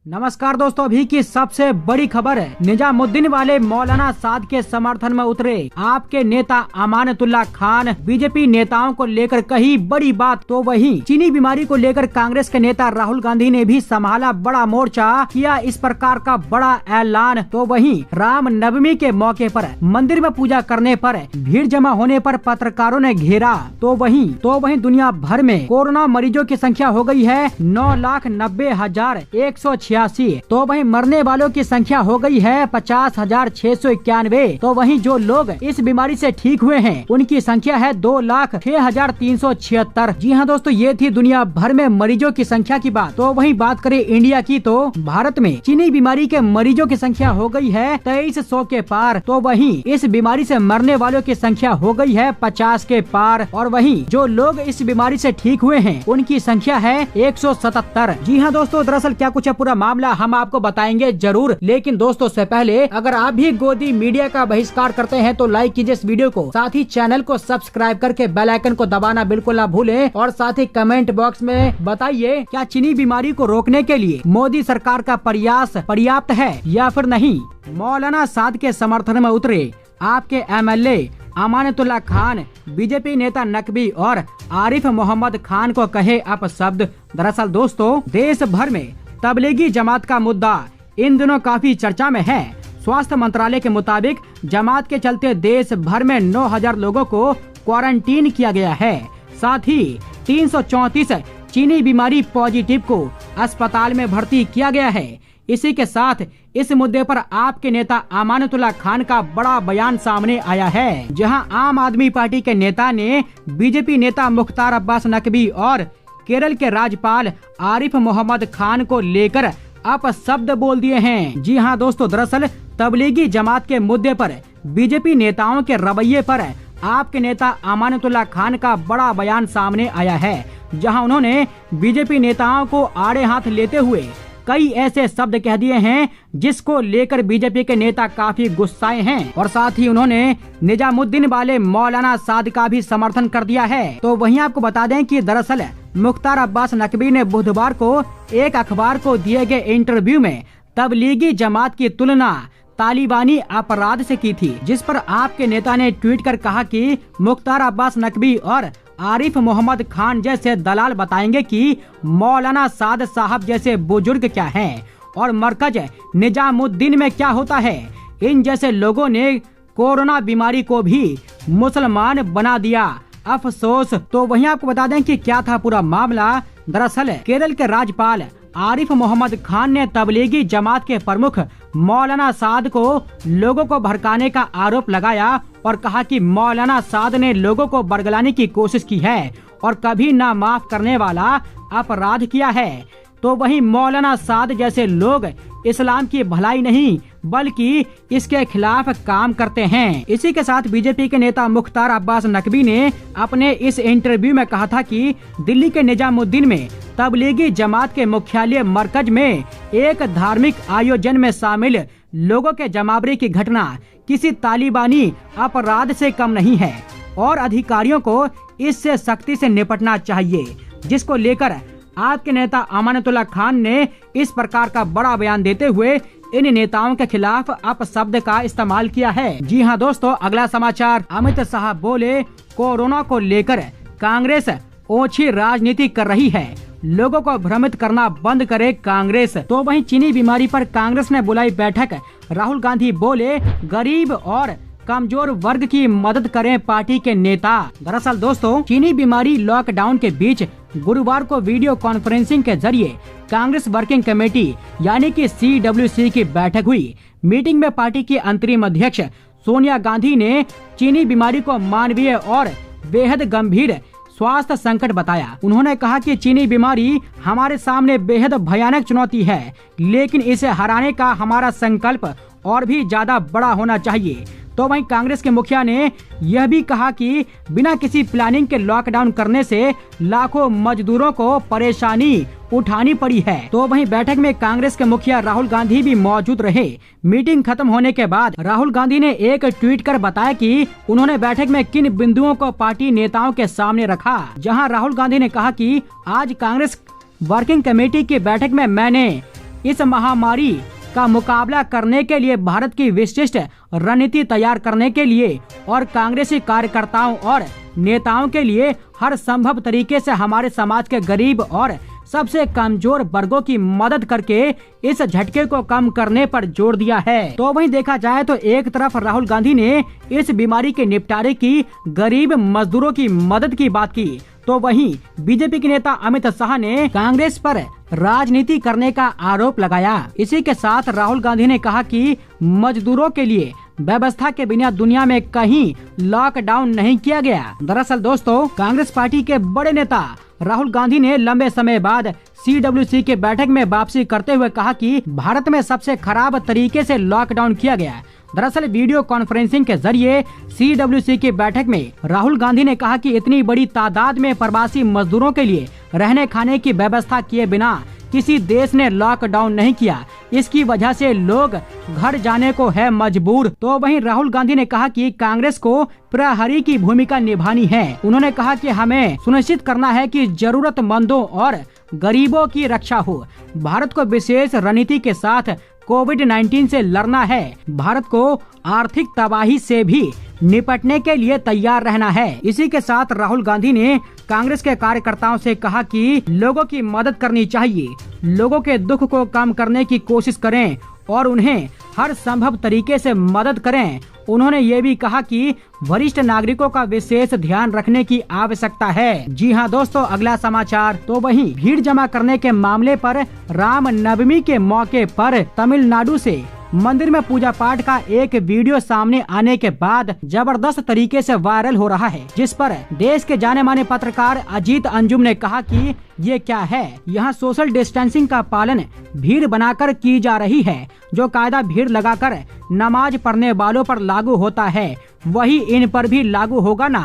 नमस्कार दोस्तों, अभी की सबसे बड़ी खबर है। निजामुद्दीन वाले मौलाना साद के समर्थन में उतरे आपके नेता अमानतुल्लाह खान। बीजेपी नेताओं को लेकर कही बड़ी बात। तो वहीं चीनी बीमारी को लेकर कांग्रेस के नेता राहुल गांधी ने भी संभाला बड़ा मोर्चा, किया इस प्रकार का बड़ा ऐलान। तो वहीं राम नवमी के मौके पर मंदिर में पूजा करने पर भीड़ जमा होने पर पत्रकारों ने घेरा। तो वहीं दुनिया भर में कोरोना मरीजों की संख्या हो गई है 9,90,186। तो वहीं मरने वालों की संख्या हो गई है 50,691। तो वहीं जो लोग इस बीमारी से ठीक हुए हैं उनकी संख्या है 2,06,376। जी हाँ दोस्तों, ये थी दुनिया भर में मरीजों की संख्या की बात। तो वहीं बात करें इंडिया की, तो भारत में चीनी बीमारी के मरीजों की संख्या हो गई है 2300 के पार। तो वहीं इस बीमारी से मरने वालों की संख्या हो गई है 50 के पार। और वहीं जो लोग इस बीमारी से ठीक हुए हैं उनकी संख्या है 177। जी हाँ दोस्तों, दरअसल क्या कुछ है पूरा मामला हम आपको बताएंगे जरूर। लेकिन दोस्तों से पहले अगर आप भी गोदी मीडिया का बहिष्कार करते हैं तो लाइक कीजिए इस वीडियो को, साथ ही चैनल को सब्सक्राइब करके बेल आइकन को दबाना बिल्कुल ना भूलें। और साथ ही कमेंट बॉक्स में बताइए क्या चीनी बीमारी को रोकने के लिए मोदी सरकार का प्रयास पर्याप्त है या फिर नहीं। मौलाना साद के समर्थन में उतरे आपके MLA अमानतुल्लाह खान। बीजेपी नेता नकवी और आरिफ मोहम्मद खान को कहे अपशब्द। दरअसल दोस्तों, देश भर में तबलीगी जमात का मुद्दा इन दिनों काफी चर्चा में है। स्वास्थ्य मंत्रालय के मुताबिक जमात के चलते देश भर में 9,000 लोगों को क्वारंटीन किया गया है। साथ ही 334 चीनी बीमारी पॉजिटिव को अस्पताल में भर्ती किया गया है। इसी के साथ इस मुद्दे पर आपके नेता अमानतुल्लाह खान का बड़ा बयान सामने आया है, जहां आम आदमी पार्टी के नेता ने बीजेपी नेता मुख्तार अब्बास नकवी और केरल के राज्यपाल आरिफ मोहम्मद खान को लेकर अपशब्द बोल दिए हैं। जी हाँ दोस्तों, दरअसल तबलीगी जमात के मुद्दे पर बीजेपी नेताओं के रवैये पर आपके नेता अमानतुल्लाह खान का बड़ा बयान सामने आया है, जहां उन्होंने बीजेपी नेताओं को आड़े हाथ लेते हुए कई ऐसे शब्द कह दिए हैं जिसको लेकर बीजेपी के नेता काफी गुस्साए हैं। और साथ ही उन्होंने निजामुद्दीन वाले मौलाना साद का भी समर्थन कर दिया है। तो वहीं आपको बता दें कि दरअसल मुख्तार अब्बास नकवी ने बुधवार को एक अखबार को दिए गए इंटरव्यू में तबलीगी जमात की तुलना तालिबानी अपराध से की थी, जिस पर आपके नेता ने ट्वीट कर कहा कि मुख्तार अब्बास नकवी और आरिफ मोहम्मद खान जैसे दलाल बताएंगे कि मौलाना साद साहब जैसे बुजुर्ग क्या हैं और मरकज निजामुद्दीन में क्या होता है। इन जैसे लोगों ने कोरोना बीमारी को भी मुसलमान बना दिया, अफसोस। तो वहीं आपको बता दें कि क्या था पूरा मामला। दरअसल केरल के राज्यपाल आरिफ मोहम्मद खान ने तबलीगी जमात के प्रमुख मौलाना साद को लोगों को भड़काने का आरोप लगाया और कहा कि मौलाना साद ने लोगों को बरगलाने की कोशिश की है और कभी ना माफ करने वाला अपराध किया है। तो वहीं मौलाना साद जैसे लोग इस्लाम की भलाई नहीं बल्कि इसके खिलाफ काम करते हैं। इसी के साथ बीजेपी के नेता मुख्तार अब्बास नकवी ने अपने इस इंटरव्यू में कहा था कि दिल्ली के निजामुद्दीन में तबलीगी जमात के मुख्यालय मरकज में एक धार्मिक आयोजन में शामिल लोगों के जमावड़े की घटना किसी तालिबानी अपराध से कम नहीं है और अधिकारियों को इससे सख्ती से निपटना चाहिए, जिसको लेकर आपके नेता अमानतुल्लाह खान ने इस प्रकार का बड़ा बयान देते हुए इन नेताओं के खिलाफ अपशब्द का इस्तेमाल किया है। जी हाँ दोस्तों, अगला समाचार। अमित शाह बोले कोरोना को लेकर कांग्रेस ओछी राजनीति कर रही है, लोगों को भ्रमित करना बंद करे कांग्रेस। तो वहीं चीनी बीमारी पर कांग्रेस ने बुलाई बैठक। राहुल गांधी बोले गरीब और कमजोर वर्ग की मदद करें पार्टी के नेता। दरअसल दोस्तों, चीनी बीमारी लॉकडाउन के बीच गुरुवार को वीडियो कॉन्फ्रेंसिंग के जरिए कांग्रेस वर्किंग कमेटी यानी कि CWC की बैठक हुई। मीटिंग में पार्टी की अंतरिम अध्यक्ष सोनिया गांधी ने चीनी बीमारी को मानवीय और बेहद गंभीर स्वास्थ्य संकट बताया। उन्होंने कहा कि चीनी बीमारी हमारे सामने बेहद भयानक चुनौती है, लेकिन इसे हराने का हमारा संकल्प और भी ज्यादा बड़ा होना चाहिए। तो वहीं कांग्रेस के मुखिया ने यह भी कहा कि बिना किसी प्लानिंग के लॉकडाउन करने से लाखों मजदूरों को परेशानी उठानी पड़ी है। तो वहीं बैठक में कांग्रेस के मुखिया राहुल गांधी भी मौजूद रहे। मीटिंग खत्म होने के बाद राहुल गांधी ने एक ट्वीट कर बताया कि उन्होंने बैठक में किन बिंदुओं को पार्टी नेताओं के सामने रखा। जहां राहुल गांधी ने कहा कि आज कांग्रेस वर्किंग कमेटी की बैठक में मैंने इस महामारी का मुकाबला करने के लिए भारत की विशिष्ट रणनीति तैयार करने के लिए और कांग्रेसी कार्यकर्ताओं और नेताओं के लिए हर संभव तरीके से हमारे समाज के गरीब और सबसे कमजोर वर्गों की मदद करके इस झटके को कम करने पर जोर दिया है। तो वहीं देखा जाए तो एक तरफ राहुल गांधी ने इस बीमारी के निपटारे की गरीब मजदूरों की मदद की बात की, तो वहीं बीजेपी के नेता अमित शाह ने कांग्रेस पर राजनीति करने का आरोप लगाया। इसी के साथ राहुल गांधी ने कहा कि मजदूरों के लिए व्यवस्था के बिना दुनिया में कहीं लॉकडाउन नहीं किया गया। दरअसल दोस्तों, कांग्रेस पार्टी के बड़े नेता राहुल गांधी ने लंबे समय बाद CWC के बैठक में वापसी करते हुए कहा कि भारत में सबसे खराब तरीके से लॉकडाउन किया गया। दरअसल वीडियो कॉन्फ्रेंसिंग के जरिए CWC की बैठक में राहुल गांधी ने कहा कि इतनी बड़ी तादाद में प्रवासी मजदूरों के लिए रहने खाने की व्यवस्था किए बिना किसी देश ने लॉकडाउन नहीं किया, इसकी वजह से लोग घर जाने को है मजबूर। तो वहीं राहुल गांधी ने कहा कि कांग्रेस को प्रहरी की भूमिका निभानी है। उन्होंने कहा कि हमें सुनिश्चित करना है कि जरूरतमंदों और गरीबों की रक्षा हो। भारत को विशेष रणनीति के साथ कोविड-19 से लड़ना है। भारत को आर्थिक तबाही से भी निपटने के लिए तैयार रहना है। इसी के साथ राहुल गांधी ने कांग्रेस के कार्यकर्ताओं से कहा कि लोगों की मदद करनी चाहिए, लोगों के दुख को कम करने की कोशिश करें और उन्हें हर संभव तरीके से मदद करें। उन्होंने ये भी कहा कि वरिष्ठ नागरिकों का विशेष ध्यान रखने की आवश्यकता है। जी हाँ दोस्तों, अगला समाचार। तो वहीं भीड़ जमा करने के मामले पर रामनवमी के मौके पर तमिलनाडु से मंदिर में पूजा पाठ का एक वीडियो सामने आने के बाद जबरदस्त तरीके से वायरल हो रहा है, जिस पर देश के जाने माने पत्रकार अजीत अंजुम ने कहा कि ये क्या है, यहाँ सोशल डिस्टेंसिंग का पालन भीड़ बनाकर की जा रही है। जो कायदा भीड़ लगाकर नमाज पढ़ने वालों पर लागू होता है वही इन पर भी लागू होगा ना।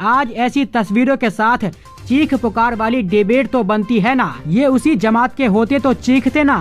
आज ऐसी तस्वीरों के साथ चीख पुकार वाली डिबेट तो बनती है ना, ये उसी जमात के होते तो चीखते ना,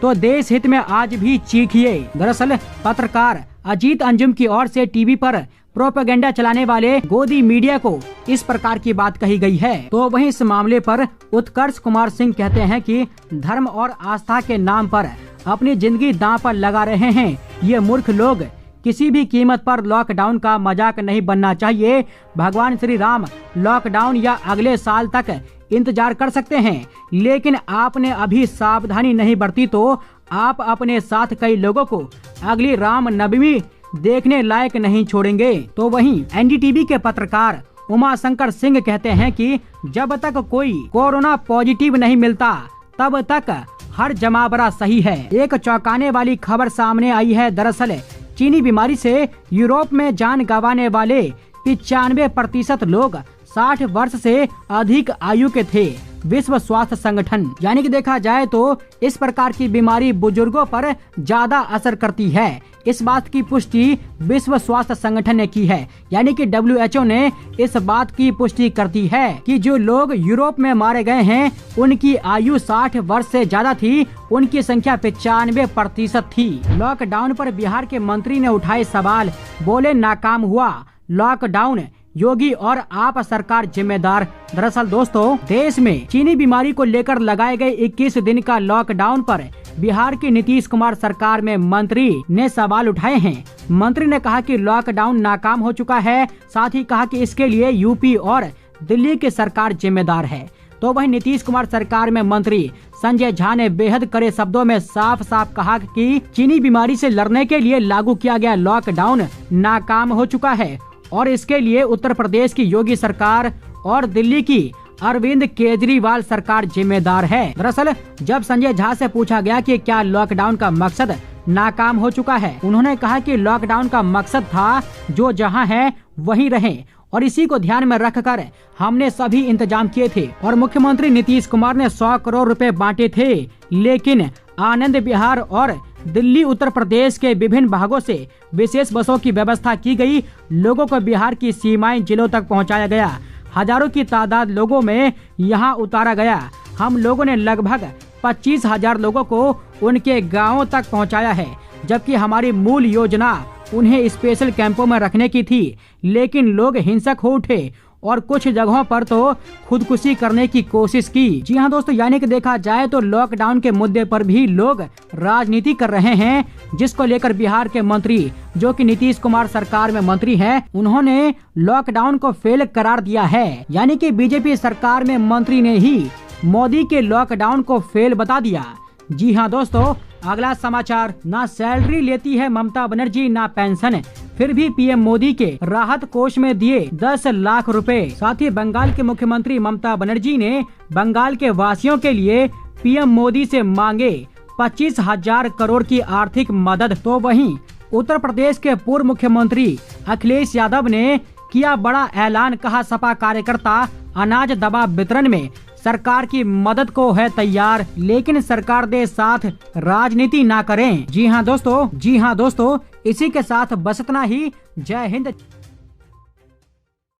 तो देश हित में आज भी चीखिए। दरअसल पत्रकार अजीत अंजुम की ओर से टीवी पर प्रोपेगेंडा चलाने वाले गोदी मीडिया को इस प्रकार की बात कही गई है। तो वहीं इस मामले पर उत्कर्ष कुमार सिंह कहते हैं कि धर्म और आस्था के नाम पर अपनी जिंदगी दांव पर लगा रहे हैं ये मूर्ख लोग। किसी भी कीमत पर लॉकडाउन का मजाक नहीं बनना चाहिए। भगवान श्री राम लॉकडाउन या अगले साल तक इंतजार कर सकते हैं, लेकिन आपने अभी सावधानी नहीं बरती तो आप अपने साथ कई लोगों को अगली रामनवमी देखने लायक नहीं छोड़ेंगे। तो वहीं NDTV के पत्रकार उमा शंकर सिंह कहते हैं कि जब तक कोई कोरोना पॉजिटिव नहीं मिलता तब तक हर जमावड़ा सही है। एक चौंकाने वाली खबर सामने आई है। दरअसल चीनी बीमारी से यूरोप में जान गंवाने वाले 95% लोग 60 वर्ष से अधिक आयु के थे। विश्व स्वास्थ्य संगठन यानी कि देखा जाए तो इस प्रकार की बीमारी बुजुर्गों पर ज्यादा असर करती है। इस बात की पुष्टि विश्व स्वास्थ्य संगठन ने की है, यानी कि WHO ने इस बात की पुष्टि करती है कि जो लोग यूरोप में मारे गए हैं उनकी आयु 60 वर्ष से ज्यादा थी, उनकी संख्या 95% थी। लॉकडाउन पर बिहार के मंत्री ने उठाए सवाल, बोले नाकाम हुआ लॉकडाउन, योगी और आप सरकार जिम्मेदार। दरअसल दोस्तों, देश में चीनी बीमारी को लेकर लगाए गए 21 दिन का लॉकडाउन पर बिहार की नीतीश कुमार सरकार में मंत्री ने सवाल उठाए हैं। मंत्री ने कहा कि लॉकडाउन नाकाम हो चुका है, साथ ही कहा कि इसके लिए यूपी और दिल्ली की सरकार जिम्मेदार है। तो वहीं नीतीश कुमार सरकार में मंत्री संजय झा ने बेहद कड़े शब्दों में साफ साफ कहा कि चीनी बीमारी से लड़ने के लिए लागू किया गया लॉकडाउन नाकाम हो चुका है और इसके लिए उत्तर प्रदेश की योगी सरकार और दिल्ली की अरविंद केजरीवाल सरकार जिम्मेदार है। दरअसल जब संजय झा से पूछा गया कि क्या लॉकडाउन का मकसद नाकाम हो चुका है, उन्होंने कहा कि लॉकडाउन का मकसद था जो जहां है वहीं रहें और इसी को ध्यान में रखकर हमने सभी इंतजाम किए थे और मुख्यमंत्री नीतीश कुमार ने 100 करोड़ रुपए बांटे थे, लेकिन आनंद बिहार और दिल्ली उत्तर प्रदेश के विभिन्न भागों से विशेष बसों की व्यवस्था की गई। लोगों को बिहार की सीमाएं जिलों तक पहुंचाया गया। हजारों की तादाद लोगों में यहां उतारा गया। हम लोगों ने लगभग 25,000 लोगों को उनके गांवों तक पहुंचाया है, जबकि हमारी मूल योजना उन्हें स्पेशल कैंपों में रखने की थी, लेकिन लोग हिंसक हो उठे और कुछ जगहों पर तो खुदकुशी करने की कोशिश की। जी हाँ दोस्तों, यानी कि देखा जाए तो लॉकडाउन के मुद्दे पर भी लोग राजनीति कर रहे हैं, जिसको लेकर बिहार के मंत्री जो कि नीतीश कुमार सरकार में मंत्री हैं, उन्होंने लॉकडाउन को फेल करार दिया है। यानी कि बीजेपी सरकार में मंत्री ने ही मोदी के लॉकडाउन को फेल बता दिया। जी हाँ दोस्तों, अगला समाचार, ना सैलरी लेती है ममता बनर्जी ना पेंशन, फिर भी पीएम मोदी के राहत कोष में दिए 10 लाख रुपए। साथ ही बंगाल के मुख्यमंत्री ममता बनर्जी ने बंगाल के वासियों के लिए पीएम मोदी से मांगे 25,000 करोड़ की आर्थिक मदद। तो वहीं उत्तर प्रदेश के पूर्व मुख्यमंत्री अखिलेश यादव ने किया बड़ा ऐलान, कहा सपा कार्यकर्ता अनाज दवा वितरण में सरकार की मदद को है तैयार, लेकिन सरकार दे साथ राजनीति ना करें। जी हाँ दोस्तों, इसी के साथ बस इतना ही। जय हिंद।